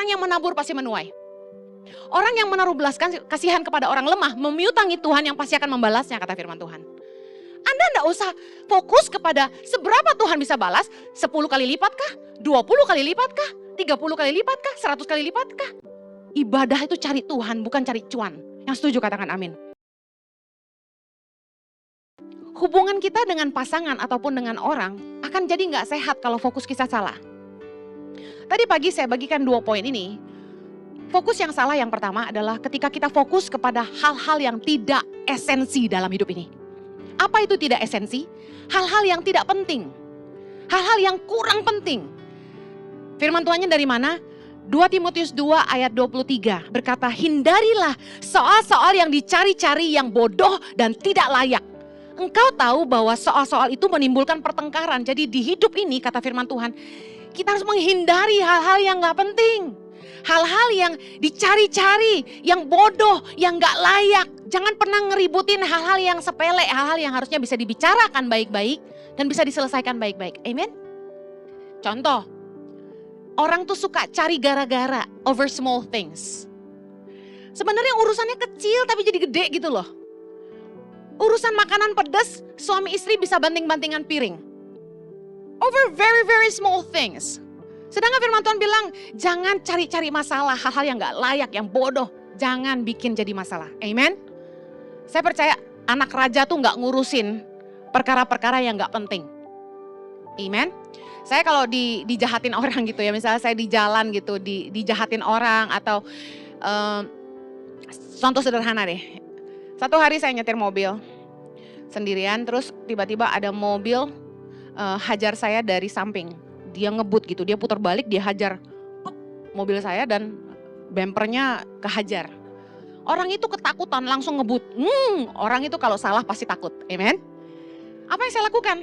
Orang yang menabur pasti menuai. Orang yang menaruh belas kasihan kepada orang lemah, memiutangi Tuhan yang pasti akan membalasnya, kata firman Tuhan. Anda enggak usah fokus kepada seberapa Tuhan bisa balas, 10 kali lipat kah? 20 kali lipat kah? 30 kali lipat kah? 100 kali lipat kah? Ibadah itu cari Tuhan, bukan cari cuan. Yang setuju katakan amin. Hubungan kita dengan pasangan ataupun dengan orang akan jadi nggak sehat kalau fokus kita salah. Tadi pagi saya bagikan 2 poin ini. Fokus yang salah yang pertama adalah ketika kita fokus kepada hal-hal yang tidak esensi dalam hidup ini. Apa itu tidak esensi? Hal-hal yang tidak penting. Hal-hal yang kurang penting. Firman Tuhannya dari mana? 2 Timotius 2 ayat 23 berkata, hindarilah soal-soal yang dicari-cari yang bodoh dan tidak layak. Engkau tahu bahwa soal-soal itu menimbulkan pertengkaran. Jadi di hidup ini kata firman Tuhan, kita harus menghindari hal-hal yang gak penting. Hal-hal yang dicari-cari, yang bodoh, yang gak layak. Jangan pernah ngeributin hal-hal yang sepele, hal-hal yang harusnya bisa dibicarakan baik-baik dan bisa diselesaikan baik-baik. Amen? Contoh, orang tuh suka cari gara-gara over small things. Sebenarnya urusannya kecil tapi jadi gede gitu loh. Urusan makanan pedas, suami istri bisa banting-bantingan piring. Over very very small things. Sedangkan firman Tuhan bilang, jangan cari-cari masalah, hal-hal yang gak layak, yang bodoh. Jangan bikin jadi masalah. Amen? Saya percaya anak raja tuh gak ngurusin perkara-perkara yang gak penting. Amen? Saya kalau dijahatin orang gitu ya, misalnya saya di jalan gitu, dijahatin orang atau contoh sederhana deh. Satu hari saya nyetir mobil sendirian, terus tiba-tiba ada mobil hajar saya dari samping. Dia ngebut gitu, dia putar balik, dia hajar mobil saya dan bempernya kehajar. Orang itu ketakutan langsung ngebut. Orang itu kalau salah pasti takut, amen. Apa yang saya lakukan?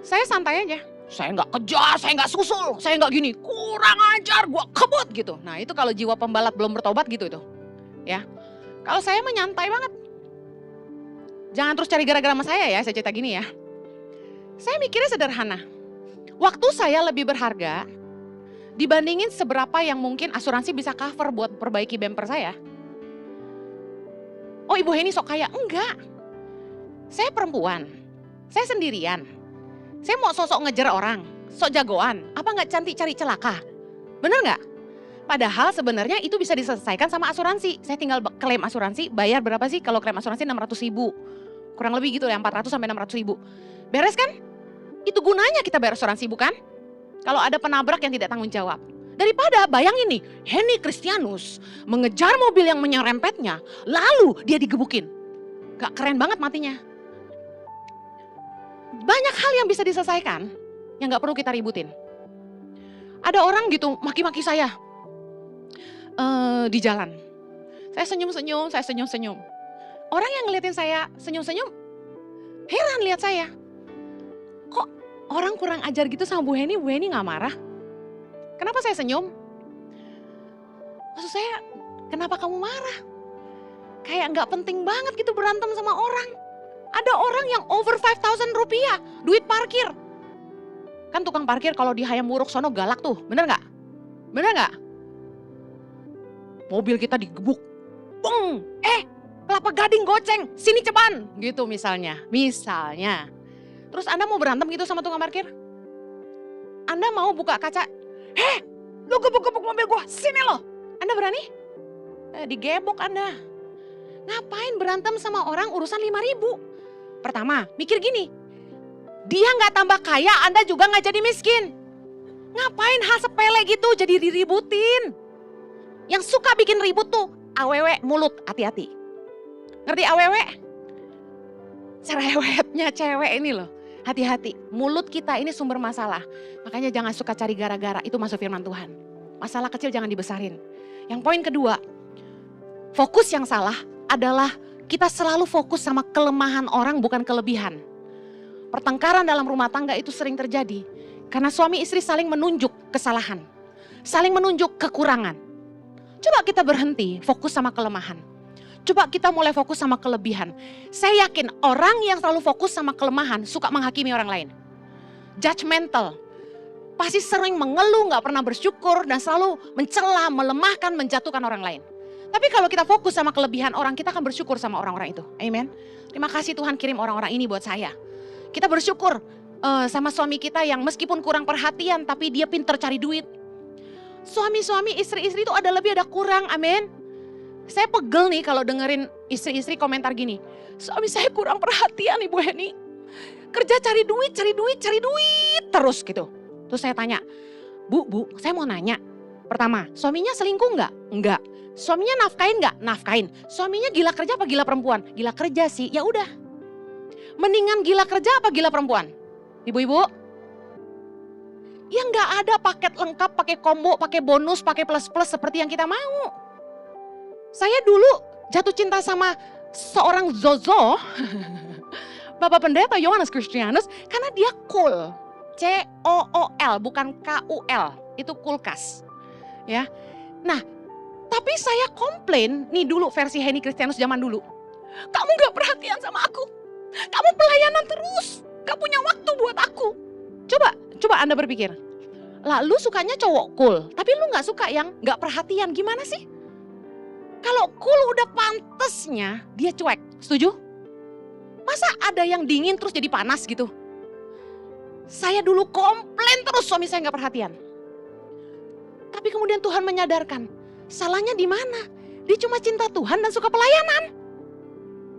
Saya santai aja. Saya nggak kejar, saya nggak susul, saya nggak gini. Kurang ajar, gua kebut gitu. Nah itu kalau jiwa pembalap belum bertobat gitu itu. Ya, kalau saya menyantai banget. Jangan terus cari gara-gara sama saya ya, saya cerita gini ya. Saya mikirnya sederhana. Waktu saya lebih berharga dibandingin seberapa yang mungkin asuransi bisa cover buat perbaiki bumper saya. Oh Ibu Heni sok kaya? Enggak. Saya perempuan, saya sendirian. Saya mau sosok ngejar orang, sok jagoan. Apa nggak cantik cari celaka? Bener nggak? Padahal sebenarnya itu bisa diselesaikan sama asuransi. Saya tinggal klaim asuransi, bayar berapa sih? Kalau klaim asuransi 600.000. Kurang lebih gitu ya, 400 sampai 600.000. Beres kan? Itu gunanya kita bayar asuransi bukan? Kalau ada penabrak yang tidak tanggung jawab. Daripada bayangin nih, Heni Kristianus mengejar mobil yang menyerempetnya, lalu dia digebukin. Gak keren banget matinya. Banyak hal yang bisa diselesaikan, yang gak perlu kita ributin. Ada orang gitu maki-maki saya di jalan. Saya senyum-senyum. Orang yang ngeliatin saya senyum-senyum, heran lihat saya. Kok orang kurang ajar gitu sama Bu Heni gak marah? Kenapa saya senyum? Maksud saya, kenapa kamu marah? Kayak gak penting banget gitu berantem sama orang. Ada orang yang over 5.000 rupiah, duit parkir. Kan tukang parkir kalau di Hayam Wuruk sono galak tuh, bener gak? Bener gak? Mobil kita digebuk, bung, Kelapa Gading goceng, sini ceban, gitu misalnya. Terus Anda mau berantem gitu sama tukang parkir? Anda mau buka kaca, lu gebuk-gebuk mobil gua, sini lo. Anda berani? Digebok Anda. Ngapain berantem sama orang urusan 5.000? Pertama, mikir gini, dia gak tambah kaya, Anda juga gak jadi miskin. Ngapain hal sepele gitu jadi diributin? Yang suka bikin ribut tuh awewe mulut, hati-hati. Ngerti awewe? Cerewetnya cewek ini loh. Hati-hati, mulut kita ini sumber masalah. Makanya jangan suka cari gara-gara, itu masuk firman Tuhan. Masalah kecil jangan dibesarin. Yang poin kedua, fokus yang salah adalah kita selalu fokus sama kelemahan orang bukan kelebihan. Pertengkaran dalam rumah tangga itu sering terjadi karena suami istri saling menunjuk kesalahan. Saling menunjuk kekurangan. Coba kita berhenti fokus sama kelemahan. Coba kita mulai fokus sama kelebihan. Saya yakin orang yang selalu fokus sama kelemahan suka menghakimi orang lain. Judgmental. pasti sering mengeluh, gak pernah bersyukur, dan selalu mencela, melemahkan, menjatuhkan orang lain. Tapi kalau kita fokus sama kelebihan orang, kita akan bersyukur sama orang-orang itu. Amen. Terima kasih Tuhan kirim orang-orang ini buat saya. Kita bersyukur sama suami kita yang meskipun kurang perhatian, tapi dia pinter cari duit. Suami-suami, istri-istri itu ada lebih ada kurang, amin. Saya pegel nih kalau dengerin istri-istri komentar gini. Suami saya kurang perhatian Ibu Heni. Kerja cari duit terus gitu. Terus saya tanya, Bu, saya mau nanya. Pertama, suaminya selingkuh enggak? Enggak. Suaminya nafkain enggak? Nafkain. Suaminya gila kerja apa gila perempuan? Gila kerja sih, ya udah. Mendingan gila kerja apa gila perempuan? Ibu-ibu? Ya enggak ada paket lengkap, pakai combo, pakai bonus, pakai plus-plus seperti yang kita mau. Saya dulu jatuh cinta sama seorang Zozo, Bapak Pendeta Yohanes Kristianus, karena dia cool. C-O-O-L, bukan K-U-L, itu kulkas. Ya. Nah, tapi saya komplain, nih dulu versi Heni Kristianus zaman dulu. Kamu gak perhatian sama aku. Kamu pelayanan terus, gak punya waktu buat aku. Coba Anda berpikir. Lalu sukanya cowok cool, tapi lu gak suka yang gak perhatian, gimana sih? Kalau cool udah pantesnya, dia cuek, setuju? Masa ada yang dingin terus jadi panas gitu? Saya dulu komplain terus suami saya gak perhatian. Tapi kemudian Tuhan menyadarkan, salahnya di mana? Dia cuma cinta Tuhan dan suka pelayanan.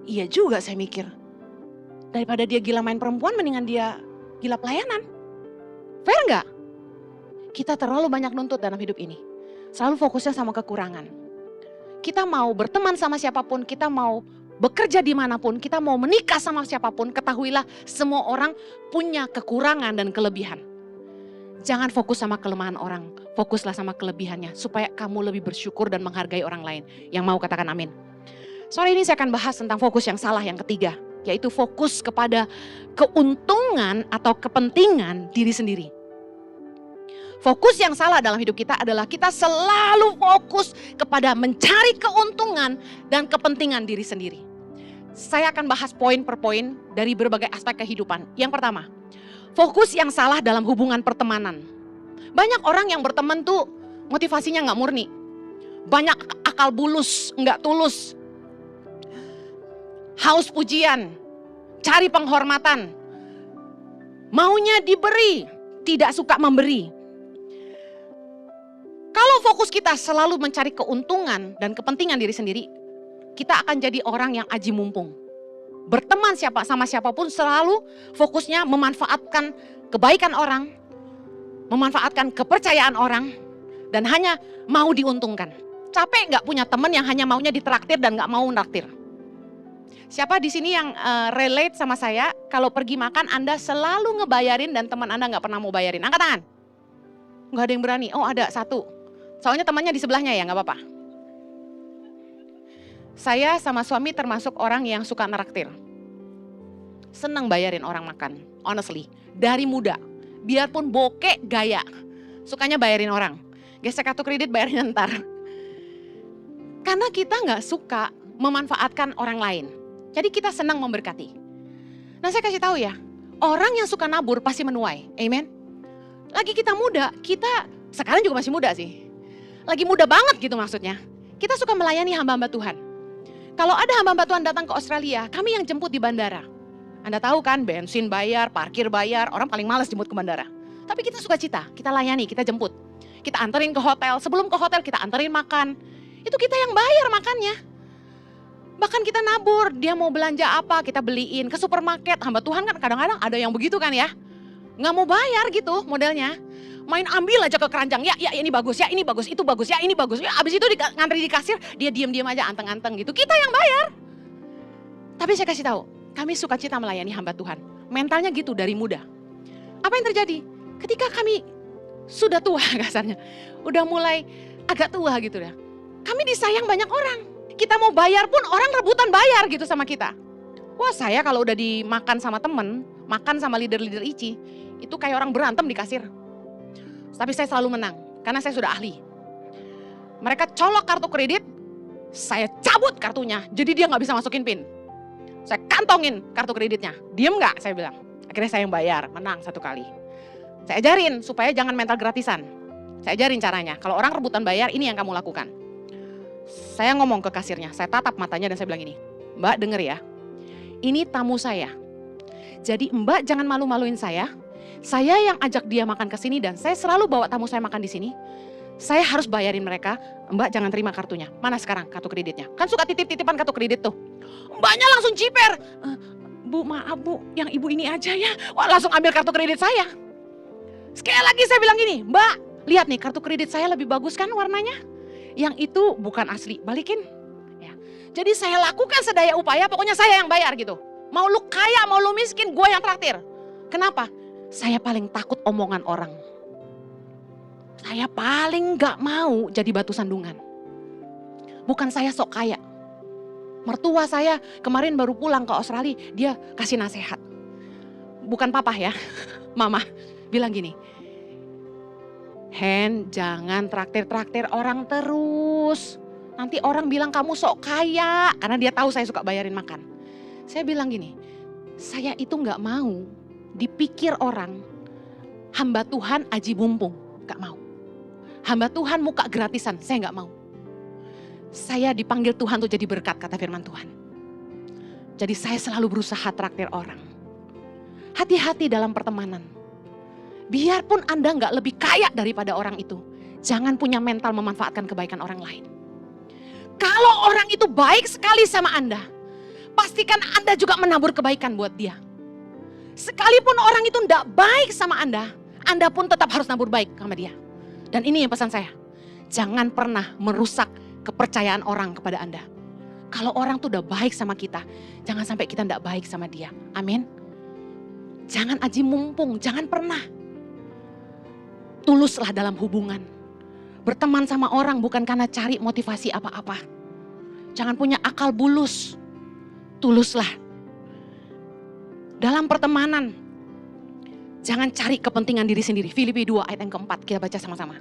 Iya juga saya mikir. Daripada dia gila main perempuan, mendingan dia gila pelayanan. Fair nggak? Kita terlalu banyak nuntut dalam hidup ini. Selalu fokusnya sama kekurangan. Kita mau berteman sama siapapun, kita mau bekerja dimanapun, kita mau menikah sama siapapun, ketahuilah semua orang punya kekurangan dan kelebihan. Jangan fokus sama kelemahan orang, fokuslah sama kelebihannya supaya kamu lebih bersyukur dan menghargai orang lain. Yang mau katakan amin. Sore ini saya akan bahas tentang fokus yang salah yang ketiga, yaitu fokus kepada keuntungan atau kepentingan diri sendiri. Fokus yang salah dalam hidup kita adalah kita selalu fokus kepada mencari keuntungan dan kepentingan diri sendiri. Saya akan bahas poin per poin dari berbagai aspek kehidupan. Yang pertama, fokus yang salah dalam hubungan pertemanan. Banyak orang yang berteman tuh motivasinya gak murni. Banyak akal bulus, gak tulus. Haus pujian, cari penghormatan. Maunya diberi, tidak suka memberi. Kalau fokus kita selalu mencari keuntungan dan kepentingan diri sendiri, kita akan jadi orang yang aji mumpung. Berteman sama siapapun selalu fokusnya memanfaatkan kebaikan orang, memanfaatkan kepercayaan orang, dan hanya mau diuntungkan. Capek gak punya teman yang hanya maunya ditraktir dan gak mau naktir? Siapa di sini yang relate sama saya, kalau pergi makan Anda selalu ngebayarin dan teman Anda gak pernah mau bayarin? Angkat tangan. Gak ada yang berani, oh ada satu. Soalnya temannya di sebelahnya ya, gak apa-apa. Saya sama suami termasuk orang yang suka neraktir. Senang bayarin orang makan, honestly. Dari muda, biarpun bokek gaya, sukanya bayarin orang. Gesek kartu kredit bayarnya ntar. Karena kita gak suka memanfaatkan orang lain. Jadi kita senang memberkati. Nah saya kasih tahu ya, orang yang suka nabur pasti menuai, amen. Lagi kita muda, kita sekarang juga masih muda sih. Lagi muda banget gitu maksudnya. Kita suka melayani hamba-hamba Tuhan. Kalau ada hamba-hamba Tuhan datang ke Australia, kami yang jemput di bandara. Anda tahu kan, bensin bayar, parkir bayar, orang paling malas jemput ke bandara. Tapi kita suka cita, kita layani, kita jemput. Kita anterin ke hotel, sebelum ke hotel kita anterin makan. Itu kita yang bayar makannya. Bahkan kita nabur, dia mau belanja apa kita beliin ke supermarket. Hamba Tuhan kan kadang-kadang ada yang begitu kan ya. Nggak mau bayar gitu modelnya. Main ambil aja ke keranjang, ya ini bagus, ya ini bagus, itu bagus, ya ini bagus. Ya abis itu ngantri di kasir, dia diam-diam aja anteng-anteng gitu. Kita yang bayar. Tapi saya kasih tahu, kami suka cita melayani hamba Tuhan. Mentalnya gitu dari muda. Apa yang terjadi? Ketika kami sudah tua kasarnya, udah mulai agak tua gitu ya. Kami disayang banyak orang. Kita mau bayar pun orang rebutan bayar gitu sama kita. Wah saya kalau udah dimakan sama temen, makan sama leader-leader ICI, itu kayak orang berantem di kasir. Tapi saya selalu menang, karena saya sudah ahli. Mereka colok kartu kredit, saya cabut kartunya, jadi dia gak bisa masukin PIN. Saya kantongin kartu kreditnya, diem gak saya bilang. Akhirnya saya yang bayar, menang satu kali. Saya ajarin supaya jangan mental gratisan. Saya ajarin caranya. Kalau orang rebutan bayar, ini yang kamu lakukan. Saya ngomong ke kasirnya, saya tatap matanya dan saya bilang gini, Mbak denger ya, ini tamu saya. Jadi Mbak jangan malu-maluin saya yang ajak dia makan ke sini dan saya selalu bawa tamu saya makan di sini. Saya harus bayarin mereka, Mbak jangan terima kartunya. Mana sekarang kartu kreditnya? Kan suka titip-titipan kartu kredit tuh. Mbaknya langsung jiper. Bu maaf bu, yang ibu ini aja ya. Wah langsung ambil kartu kredit saya. Sekali lagi saya bilang gini, Mbak lihat nih kartu kredit saya lebih bagus kan warnanya? Yang itu bukan asli, balikin. Ya. Jadi saya lakukan sedaya upaya, pokoknya saya yang bayar gitu. Mau lu kaya, mau lu miskin, gue yang traktir. Kenapa? Saya paling takut omongan orang. Saya paling gak mau jadi batu sandungan. Bukan saya sok kaya. Mertua saya kemarin baru pulang ke Australia, dia kasih nasihat. Bukan papa ya, mama bilang gini. Hen, jangan traktir-traktir orang terus. Nanti orang bilang kamu sok kaya, karena dia tahu saya suka bayarin makan. Saya bilang gini, saya itu gak mau dipikir orang, hamba Tuhan aji bumpung, gak mau. Hamba Tuhan muka gratisan, saya gak mau. Saya dipanggil Tuhan untuk jadi berkat, kata firman Tuhan. Jadi saya selalu berusaha traktir orang. Hati-hati dalam pertemanan. Biarpun Anda gak lebih kaya daripada orang itu, jangan punya mental memanfaatkan kebaikan orang lain. Kalau orang itu baik sekali sama Anda, pastikan Anda juga menabur kebaikan buat dia. Sekalipun orang itu gak baik sama Anda pun tetap harus nabur baik sama dia. Dan ini yang pesan saya, jangan pernah merusak kepercayaan orang kepada Anda. Kalau orang tuh udah baik sama kita, jangan sampai kita gak baik sama dia. Amin. Jangan aji mumpung, jangan pernah. Tuluslah dalam hubungan. Berteman sama orang bukan karena cari motivasi apa-apa. Jangan punya akal bulus. Tuluslah. Dalam pertemanan, jangan cari kepentingan diri sendiri. Filipi 2 ayat yang keempat, kita baca sama-sama.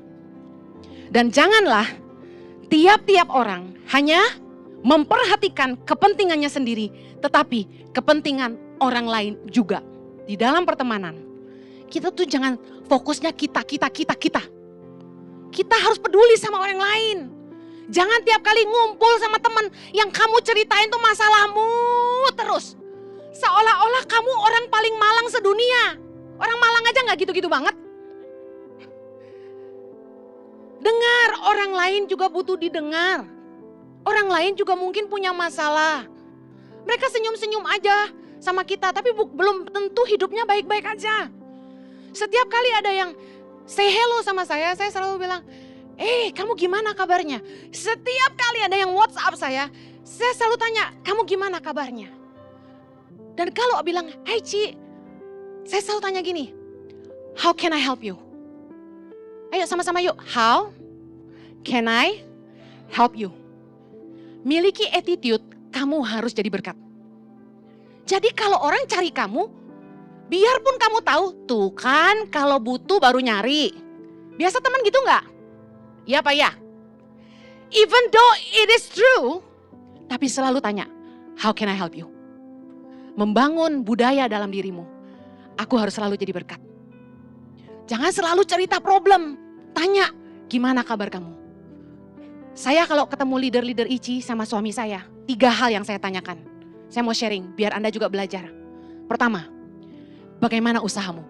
Dan janganlah tiap-tiap orang hanya memperhatikan kepentingannya sendiri, tetapi kepentingan orang lain juga. Di dalam pertemanan, kita tuh jangan fokusnya kita. Kita harus peduli sama orang lain. Jangan tiap kali ngumpul sama teman yang kamu ceritain tuh masalahmu terus. Seolah-olah kamu orang paling malang sedunia. Orang Malang aja gak gitu-gitu banget. Dengar, orang lain juga butuh didengar. Orang lain juga mungkin punya masalah. Mereka senyum-senyum aja sama kita, tapi belum tentu hidupnya baik-baik aja. Setiap kali ada yang say hello sama saya selalu bilang, kamu gimana kabarnya? Setiap kali ada yang WhatsApp saya selalu tanya, kamu gimana kabarnya? Dan kalau bilang, hai Ci, saya selalu tanya gini, how can I help you? Ayo sama-sama yuk, how can I help you? Miliki attitude, kamu harus jadi berkat. Jadi kalau orang cari kamu, biarpun kamu tahu, tuh kan kalau butuh baru nyari. Biasa teman gitu gak? Iya apa ya? Even though it is true, tapi selalu tanya, how can I help you? Membangun budaya dalam dirimu. Aku harus selalu jadi berkat. Jangan selalu cerita problem. Tanya, gimana kabar kamu? Saya kalau ketemu leader-leader ICI sama suami saya, 3 hal yang saya tanyakan. Saya mau sharing, biar Anda juga belajar. Pertama, bagaimana usahamu?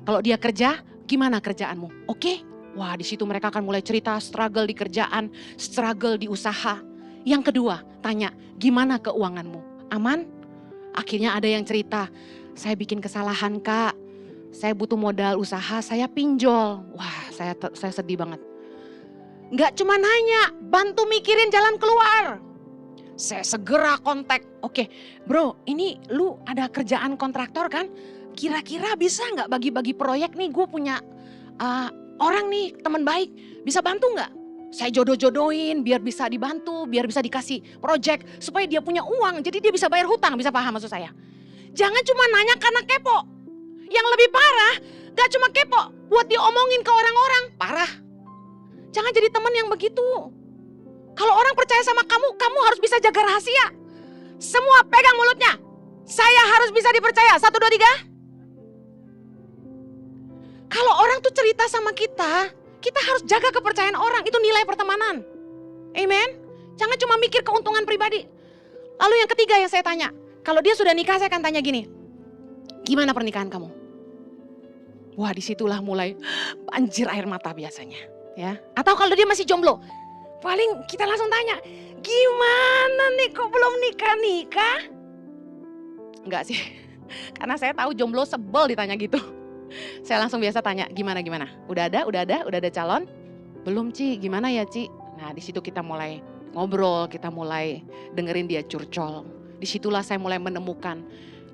Kalau dia kerja, gimana kerjaanmu? Oke? Wah, di situ mereka akan mulai cerita struggle di kerjaan, struggle di usaha. Yang kedua, tanya, gimana keuanganmu? Aman? Akhirnya ada yang cerita, saya bikin kesalahan Kak, saya butuh modal usaha, saya pinjol. Wah, saya sedih banget. Gak cuma nanya, bantu mikirin jalan keluar. Saya segera kontak, oke bro, ini lu ada kerjaan kontraktor kan? Kira-kira bisa gak bagi-bagi proyek nih, gue punya orang nih, teman baik, bisa bantu gak? Saya jodoh-jodohin biar bisa dibantu, biar bisa dikasih proyek supaya dia punya uang, jadi dia bisa bayar hutang, bisa paham maksud saya? Jangan cuma nanya karena kepo. Yang lebih parah, gak cuma kepo, buat diomongin ke orang-orang, parah. Jangan jadi teman yang begitu. Kalau orang percaya sama kamu, kamu harus bisa jaga rahasia. Semua pegang mulutnya. Saya harus bisa dipercaya. 1, 2, 3. Kalau orang tuh cerita sama kita harus jaga kepercayaan orang. Itu nilai pertemanan. Amen. Jangan cuma mikir keuntungan pribadi. Lalu yang ketiga yang saya tanya, kalau dia sudah nikah saya akan tanya gini, gimana pernikahan kamu? Wah, disitulah mulai banjir air mata biasanya, ya. Atau kalau dia masih jomblo, paling kita langsung tanya, gimana nih kok belum nikah? Enggak sih, karena saya tahu jomblo sebel ditanya gitu. Saya langsung biasa tanya, gimana? Udah ada calon? Belum Ci, gimana ya Ci? Nah di situ kita mulai ngobrol, kita mulai dengerin dia curcol. Disitulah saya mulai menemukan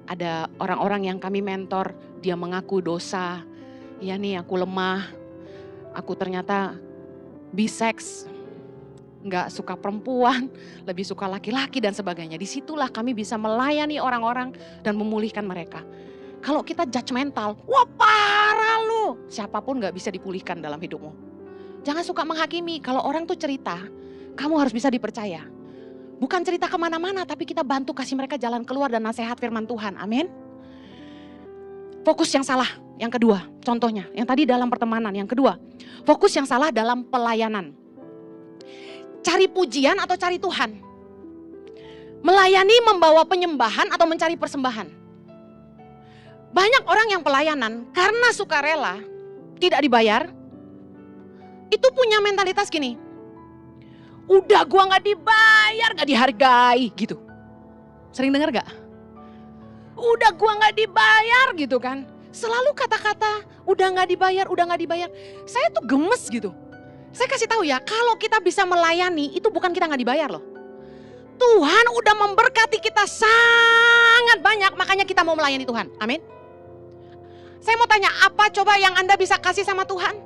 ada orang-orang yang kami mentor, dia mengaku dosa. Iya nih aku lemah, aku ternyata bisex, nggak suka perempuan, lebih suka laki-laki dan sebagainya. Disitulah kami bisa melayani orang-orang dan memulihkan mereka. Kalau kita judgmental, wah parah lu, siapapun nggak bisa dipulihkan dalam hidupmu. Jangan suka menghakimi, kalau orang tuh cerita, kamu harus bisa dipercaya. Bukan cerita kemana-mana, tapi kita bantu kasih mereka jalan keluar dan nasihat firman Tuhan, amin. Fokus yang salah, yang kedua, contohnya, yang tadi dalam pertemanan, yang kedua, fokus yang salah dalam pelayanan. Cari pujian atau cari Tuhan. Melayani membawa penyembahan atau mencari persembahan. Banyak orang yang pelayanan karena sukarela, tidak dibayar, itu punya mentalitas gini, udah gua gak dibayar, gak dihargai gitu. Sering dengar gak? Udah gua gak dibayar gitu kan. Selalu kata-kata udah gak dibayar. Saya tuh gemes gitu. Saya kasih tahu ya, kalau kita bisa melayani itu bukan kita gak dibayar loh. Tuhan udah memberkati kita sangat banyak, makanya kita mau melayani Tuhan. Amin. Saya mau tanya, apa coba yang Anda bisa kasih sama Tuhan?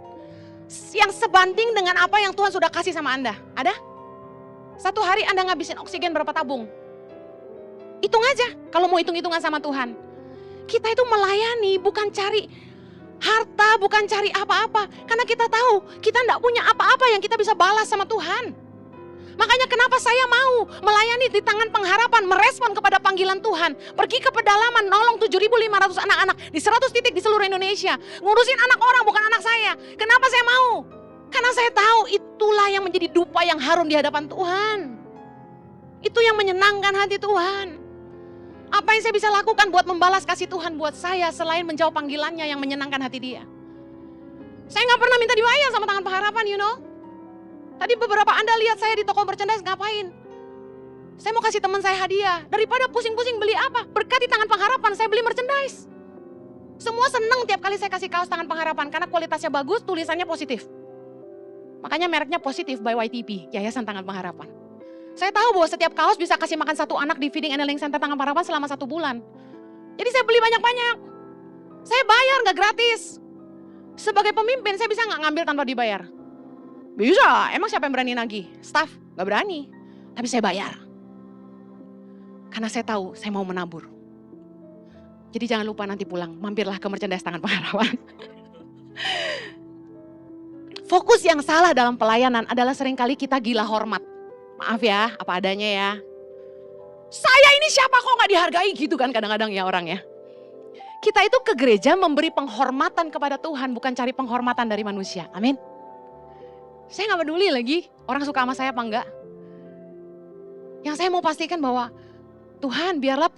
Yang sebanding dengan apa yang Tuhan sudah kasih sama Anda? Ada? Satu hari Anda ngabisin oksigen berapa tabung? Hitung aja kalau mau hitung-hitungan sama Tuhan. Kita itu melayani bukan cari harta, bukan cari apa-apa. Karena kita tahu kita enggak punya apa-apa yang kita bisa balas sama Tuhan. Makanya kenapa saya mau melayani di tangan pengharapan, merespon kepada panggilan Tuhan. Pergi ke pedalaman, nolong 7.500 anak-anak di 100 titik di seluruh Indonesia. Ngurusin anak orang bukan anak saya. Kenapa saya mau? Karena saya tahu itulah yang menjadi dupa yang harum di hadapan Tuhan. Itu yang menyenangkan hati Tuhan. Apa yang saya bisa lakukan buat membalas kasih Tuhan buat saya selain menjawab panggilannya yang menyenangkan hati dia. Saya gak pernah minta dibayar sama tangan pengharapan, you know. Tadi beberapa Anda lihat saya di toko merchandise ngapain? Saya mau kasih teman saya hadiah. Daripada pusing-pusing beli apa? Berkat di tangan pengharapan saya beli merchandise. Semua seneng tiap kali saya kasih kaos tangan pengharapan karena kualitasnya bagus, tulisannya positif. Makanya mereknya Positif by YTP, Yayasan Tangan Pengharapan. Saya tahu bahwa setiap kaos bisa kasih makan satu anak di Feeding and Healing Center Tangan Pengharapan selama 1 bulan. Jadi saya beli banyak-banyak. Saya bayar gak gratis. Sebagai pemimpin saya bisa gak ngambil tanpa dibayar? Bisa, emang siapa yang berani nagih? Staff, gak berani. Tapi saya bayar. Karena saya tahu saya mau menabur. Jadi jangan lupa nanti pulang, mampirlah ke merchandise Tangan Pengharapan. Fokus yang salah dalam pelayanan adalah seringkali kita gila hormat. Maaf ya, apa adanya ya. Saya ini siapa kok gak dihargai gitu kan kadang-kadang ya orang ya. Kita itu ke gereja memberi penghormatan kepada Tuhan, bukan cari penghormatan dari manusia. Amin. Saya gak peduli lagi orang suka sama saya apa enggak. Yang saya mau pastikan bahwa Tuhan biarlah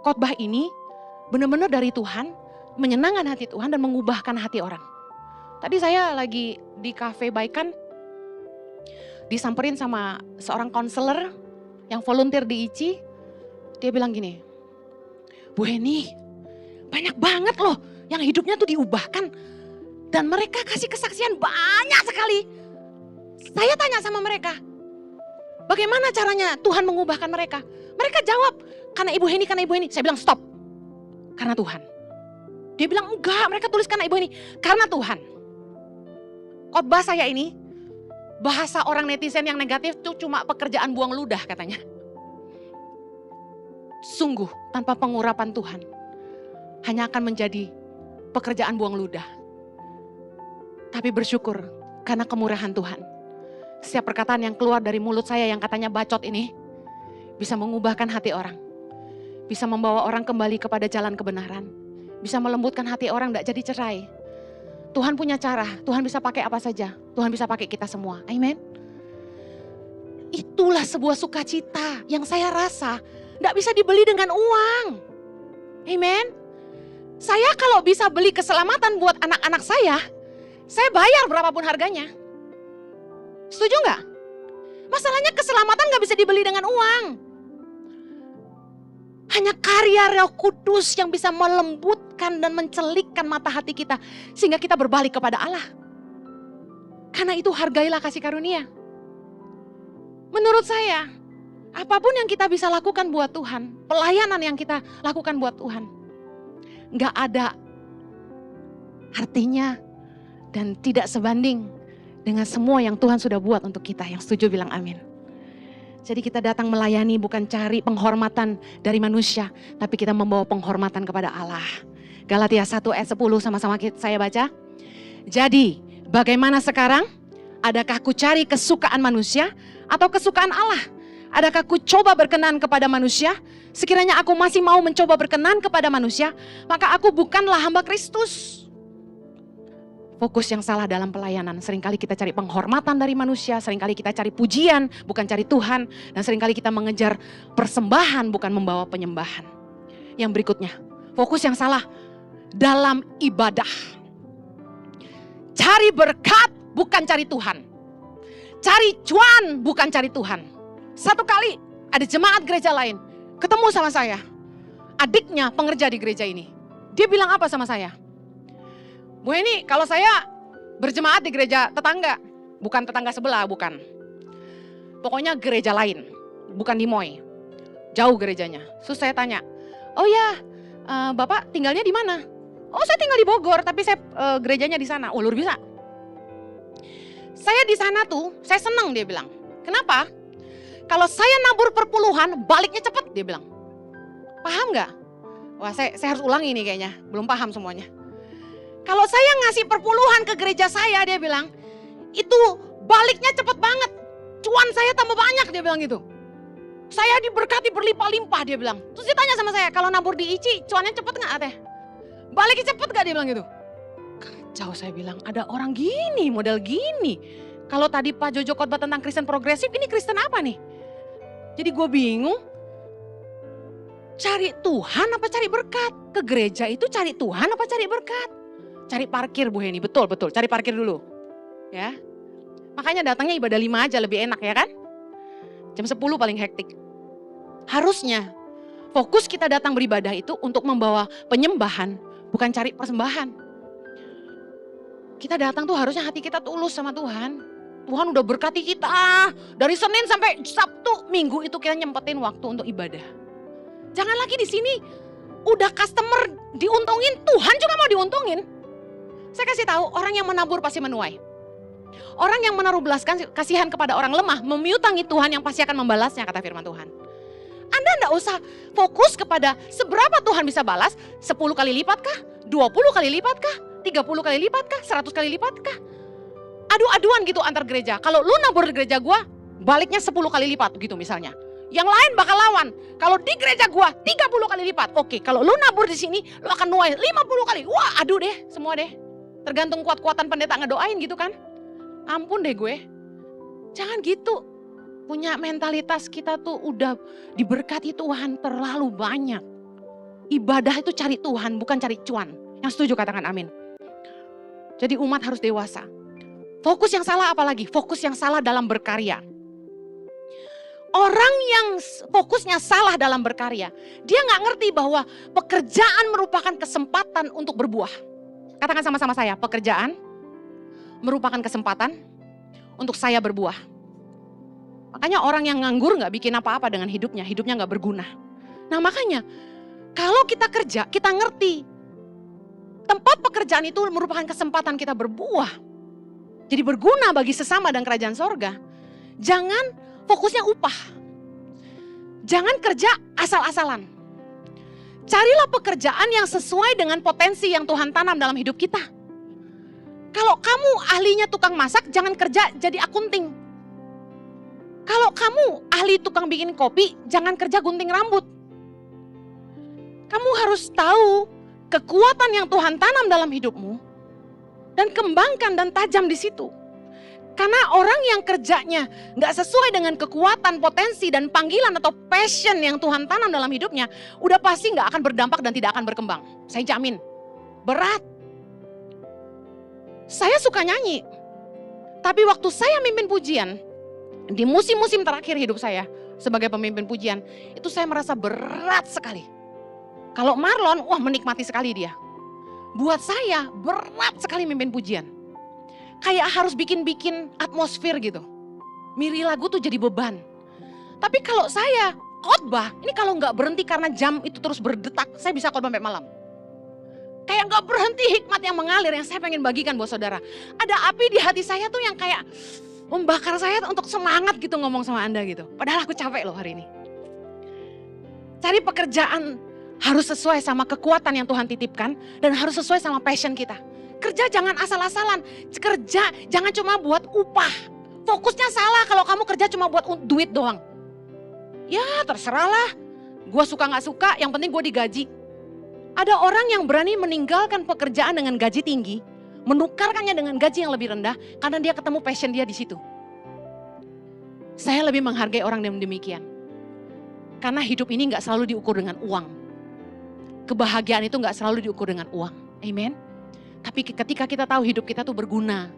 khotbah ini benar-benar dari Tuhan, menyenangkan hati Tuhan dan mengubahkan hati orang. Tadi saya lagi di kafe Baikan, disamperin sama seorang konselor yang volunteer di ICI. Dia bilang gini, Bu Heni, banyak banget loh yang hidupnya tuh diubahkan. Dan mereka kasih kesaksian banyak sekali. Saya tanya sama mereka, bagaimana caranya Tuhan mengubahkan mereka? Mereka jawab, karena Ibu Heni, karena Ibu Heni. Saya bilang stop, karena Tuhan. Dia bilang enggak, mereka tulis karena Ibu Heni, karena Tuhan. Khotbah saya ini, bahasa orang netizen yang negatif itu cuma pekerjaan buang ludah katanya. Sungguh tanpa pengurapan Tuhan, hanya akan menjadi pekerjaan buang ludah. Tapi bersyukur karena kemurahan Tuhan. Setiap perkataan yang keluar dari mulut saya yang katanya bacot ini, bisa mengubahkan hati orang. Bisa membawa orang kembali kepada jalan kebenaran. Bisa melembutkan hati orang tidak jadi cerai. Tuhan punya cara, Tuhan bisa pakai apa saja, Tuhan bisa pakai kita semua. Amin. Itulah sebuah sukacita yang saya rasa tidak bisa dibeli dengan uang. Amin. Saya kalau bisa beli keselamatan buat anak-anak saya bayar berapapun harganya. Setuju nggak? Masalahnya keselamatan nggak bisa dibeli dengan uang. Hanya karya Roh Kudus yang bisa melembutkan dan mencelikkan mata hati kita sehingga kita berbalik kepada Allah. Karena itu hargailah kasih karunia. Menurut saya, apapun yang kita bisa lakukan buat Tuhan, pelayanan yang kita lakukan buat Tuhan, nggak ada artinya dan tidak sebanding dengan semua yang Tuhan sudah buat untuk kita. Yang setuju bilang amin. Jadi kita datang melayani bukan cari penghormatan dari manusia, tapi kita membawa penghormatan kepada Allah. Galatia 1 ayat 10 sama-sama saya baca. Jadi bagaimana sekarang? Adakah ku cari kesukaan manusia atau kesukaan Allah? Adakah ku coba berkenan kepada manusia? Sekiranya aku masih mau mencoba berkenan kepada manusia, maka aku bukanlah hamba Kristus. Fokus yang salah dalam pelayanan. Seringkali kita cari penghormatan dari manusia, seringkali kita cari pujian, bukan cari Tuhan. Dan seringkali kita mengejar persembahan, bukan membawa penyembahan. Yang berikutnya, fokus yang salah dalam ibadah. Cari berkat, bukan cari Tuhan. Cari cuan, bukan cari Tuhan. Satu kali ada jemaat gereja lain, ketemu sama saya. Adiknya pengerja di gereja ini. Dia bilang apa sama saya? Bu Eni, kalau saya berjemaat di gereja tetangga, bukan tetangga sebelah, bukan. Pokoknya gereja lain, bukan di Moy. Jauh gerejanya. Terus saya tanya, oh ya, Bapak tinggalnya di mana? Oh saya tinggal di Bogor, tapi saya gerejanya di sana. Oh luar biasa. Saya di sana tuh, saya senang dia bilang. Kenapa? Kalau saya nabur perpuluhan, baliknya cepet dia bilang. Paham gak? Wah saya harus ulangi nih kayaknya, belum paham semuanya. Kalau saya ngasih perpuluhan ke gereja saya, dia bilang, itu baliknya cepet banget. Cuan saya tambah banyak, dia bilang gitu. Saya diberkati berlimpah-limpah, dia bilang. Terus ditanya sama saya, kalau nabur di ICI, cuannya cepet gak teh? Baliknya cepet gak, dia bilang gitu. Kacau, saya bilang, ada orang gini, model gini. Kalau tadi Pak Jojo khotbah tentang Kristen progresif, ini Kristen apa nih? Jadi gue bingung, cari Tuhan apa cari berkat? Ke gereja itu cari Tuhan apa cari berkat? Cari parkir Bu Heni, betul, cari parkir dulu. Ya. Makanya datangnya ibadah 5 aja lebih enak ya kan? Jam 10 paling hektik. Harusnya fokus kita datang beribadah itu untuk membawa penyembahan, bukan cari persembahan. Kita datang tuh harusnya hati kita tulus sama Tuhan. Tuhan udah berkati kita. Dari Senin sampai Sabtu, Minggu itu kita nyempetin waktu untuk ibadah. Jangan lagi di sini udah customer diuntungin, Tuhan juga mau diuntungin. Saya kasih tahu, orang yang menabur pasti menuai. Orang yang menaruh belas kasihan kepada orang lemah, memiutangi Tuhan yang pasti akan membalasnya, kata firman Tuhan. Anda enggak usah fokus kepada seberapa Tuhan bisa balas, 10 kali lipat kah? 20 kali lipat kah? 30 kali lipat kah? 100 kali lipat kah? Adu-aduan gitu antar gereja. Kalau lu nabur di gereja gua, baliknya 10 kali lipat gitu misalnya. Yang lain bakal lawan. Kalau di gereja gua 30 kali lipat. Oke, kalau lu nabur di sini, lu akan nuai 50 kali. Wah, adu deh, semua deh. Tergantung kuat-kuatan pendeta ngedoain gitu kan. Ampun deh gue. Jangan gitu. Punya mentalitas kita tuh udah diberkati Tuhan terlalu banyak. Ibadah itu cari Tuhan, bukan cari cuan. Yang setuju katakan amin. Jadi umat harus dewasa. Fokus yang salah apalagi? Fokus yang salah dalam berkarya. Orang yang fokusnya salah dalam berkarya, dia gak ngerti bahwa pekerjaan merupakan kesempatan untuk berbuah. Katakan sama-sama saya, pekerjaan merupakan kesempatan untuk saya berbuah. Makanya orang yang nganggur gak bikin apa-apa dengan hidupnya gak berguna. Nah makanya, kalau kita kerja, kita ngerti, tempat pekerjaan itu merupakan kesempatan kita berbuah. Jadi berguna bagi sesama dan kerajaan sorga. Jangan fokusnya upah. Jangan kerja asal-asalan. Carilah pekerjaan yang sesuai dengan potensi yang Tuhan tanam dalam hidup kita. Kalau kamu ahlinya tukang masak, jangan kerja jadi akunting. Kalau kamu ahli tukang bikin kopi, jangan kerja gunting rambut. Kamu harus tahu kekuatan yang Tuhan tanam dalam hidupmu. Dan kembangkan dan tajam di situ. Karena orang yang kerjanya gak sesuai dengan kekuatan, potensi, dan panggilan atau passion yang Tuhan tanam dalam hidupnya, udah pasti gak akan berdampak dan tidak akan berkembang. Saya jamin. Berat. Saya suka nyanyi. Tapi waktu saya mimpin pujian, di musim-musim terakhir hidup saya sebagai pemimpin pujian, itu saya merasa berat sekali. Kalau Marlon, wah menikmati sekali dia. Buat saya berat sekali mimpin pujian. Kayak harus bikin-bikin atmosfer gitu. Miri lagu tuh jadi beban. Tapi kalau saya khotbah, ini kalau nggak berhenti karena jam itu terus berdetak, saya bisa khotbah sampai malam. Kayak nggak berhenti hikmat yang mengalir yang saya pengen bagikan buat saudara. Ada api di hati saya tuh yang kayak membakar saya untuk semangat gitu ngomong sama Anda gitu. Padahal aku capek loh hari ini. Cari pekerjaan harus sesuai sama kekuatan yang Tuhan titipkan dan harus sesuai sama passion kita. Kerja jangan asal-asalan, kerja jangan cuma buat upah. Fokusnya salah kalau kamu kerja cuma buat duit doang. Ya terserahlah, gue suka gak suka yang penting gue digaji. Ada orang yang berani meninggalkan pekerjaan dengan gaji tinggi, menukarkannya dengan gaji yang lebih rendah karena dia ketemu passion dia di situ. Saya lebih menghargai orang yang demikian. Karena hidup ini gak selalu diukur dengan uang. Kebahagiaan itu gak selalu diukur dengan uang. Amen. Tapi ketika kita tahu hidup kita tuh berguna.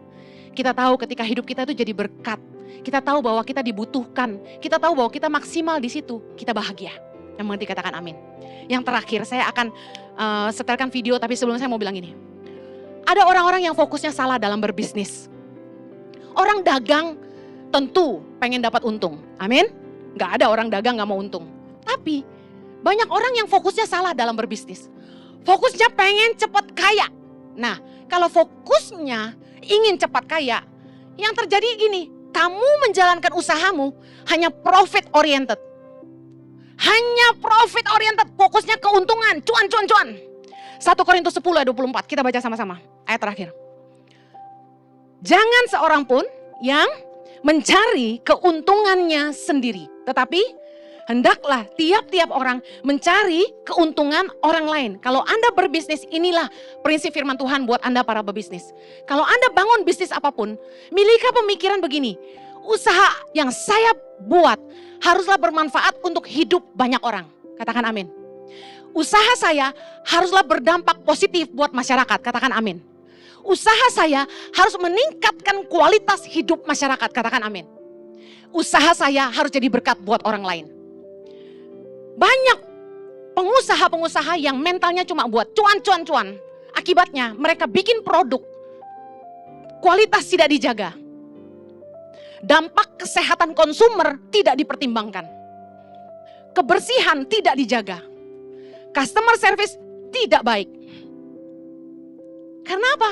Kita tahu ketika hidup kita itu jadi berkat. Kita tahu bahwa kita dibutuhkan. Kita tahu bahwa kita maksimal di situ. Kita bahagia. Yang mengerti katakan amin. Yang terakhir saya akan setelkan video tapi sebelumnya saya mau bilang ini. Ada orang-orang yang fokusnya salah dalam berbisnis. Orang dagang tentu pengen dapat untung. Amin. Gak ada orang dagang gak mau untung. Tapi banyak orang yang fokusnya salah dalam berbisnis. Fokusnya pengen cepat kaya. Nah, kalau fokusnya ingin cepat kaya, yang terjadi gini, kamu menjalankan usahamu hanya profit oriented. Hanya profit oriented, fokusnya keuntungan, cuan. 1 Korintus 10 ayat 24, kita baca sama-sama, ayat terakhir. Jangan seorang pun yang mencari keuntungannya sendiri, tetapi hendaklah tiap-tiap orang mencari keuntungan orang lain. Kalau Anda berbisnis, inilah prinsip firman Tuhan buat Anda para pebisnis. Kalau Anda bangun bisnis apapun, miliki pemikiran begini. Usaha yang saya buat haruslah bermanfaat untuk hidup banyak orang. Katakan amin. Usaha saya haruslah berdampak positif buat masyarakat. Katakan amin. Usaha saya harus meningkatkan kualitas hidup masyarakat. Katakan amin. Usaha saya harus jadi berkat buat orang lain. Banyak pengusaha-pengusaha yang mentalnya cuma buat cuan. Akibatnya mereka bikin produk, kualitas tidak dijaga. Dampak kesehatan konsumer tidak dipertimbangkan. Kebersihan tidak dijaga. Customer service tidak baik. Karena apa?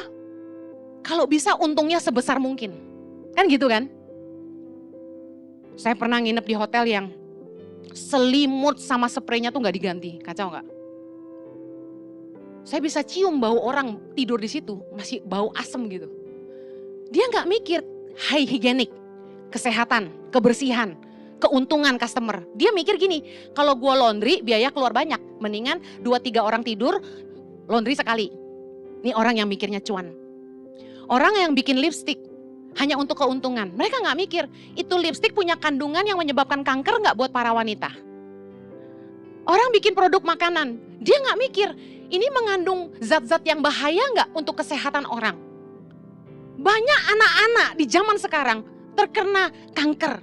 Kalau bisa untungnya sebesar mungkin. Kan gitu kan? Saya pernah nginep di hotel yang selimut sama spraynya tuh gak diganti, kacau gak? Saya bisa cium bau orang tidur di situ, masih bau asem gitu. Dia gak mikir high hygienic, kesehatan, kebersihan, keuntungan customer. Dia mikir gini, kalau gua laundry biaya keluar banyak, mendingan 2-3 orang tidur, laundry sekali. Ini orang yang mikirnya cuan. Orang yang bikin lipstick hanya untuk keuntungan. Mereka gak mikir, itu lipstick punya kandungan yang menyebabkan kanker gak buat para wanita. Orang bikin produk makanan, dia gak mikir, ini mengandung zat-zat yang bahaya gak untuk kesehatan orang. Banyak anak-anak di zaman sekarang terkena kanker,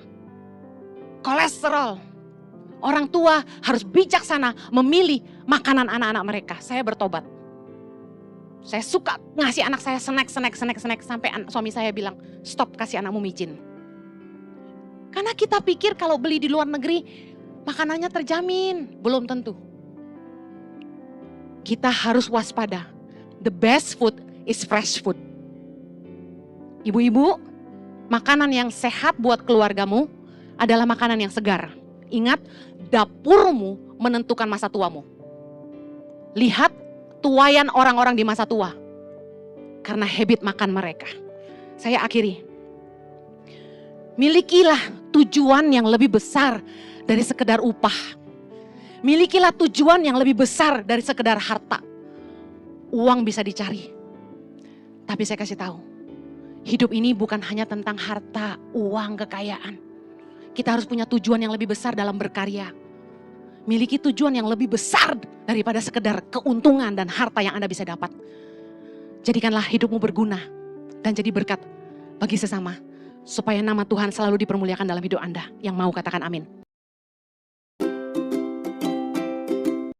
kolesterol. Orang tua harus bijaksana memilih makanan anak-anak mereka. Saya bertobat. Saya suka ngasih anak saya snack sampai suami saya bilang, stop kasih anakmu micin. Karena kita pikir kalau beli di luar negeri makanannya terjamin, belum tentu. Kita harus waspada. The best food is fresh food. Ibu-ibu, makanan yang sehat buat keluargamu adalah makanan yang segar. Ingat, dapurmu menentukan masa tuamu. Lihat tuayan orang-orang di masa tua. Karena habit makan mereka. Saya akhiri. Milikilah tujuan yang lebih besar dari sekedar upah. Milikilah tujuan yang lebih besar dari sekedar harta. Uang bisa dicari. Tapi saya kasih tahu, hidup ini bukan hanya tentang harta, uang, kekayaan. Kita harus punya tujuan yang lebih besar dalam berkarya. Miliki tujuan yang lebih besar daripada sekedar keuntungan dan harta yang Anda bisa dapat. Jadikanlah hidupmu berguna dan jadi berkat bagi sesama. Supaya nama Tuhan selalu dipermuliakan dalam hidup Anda. Yang mau katakan amin.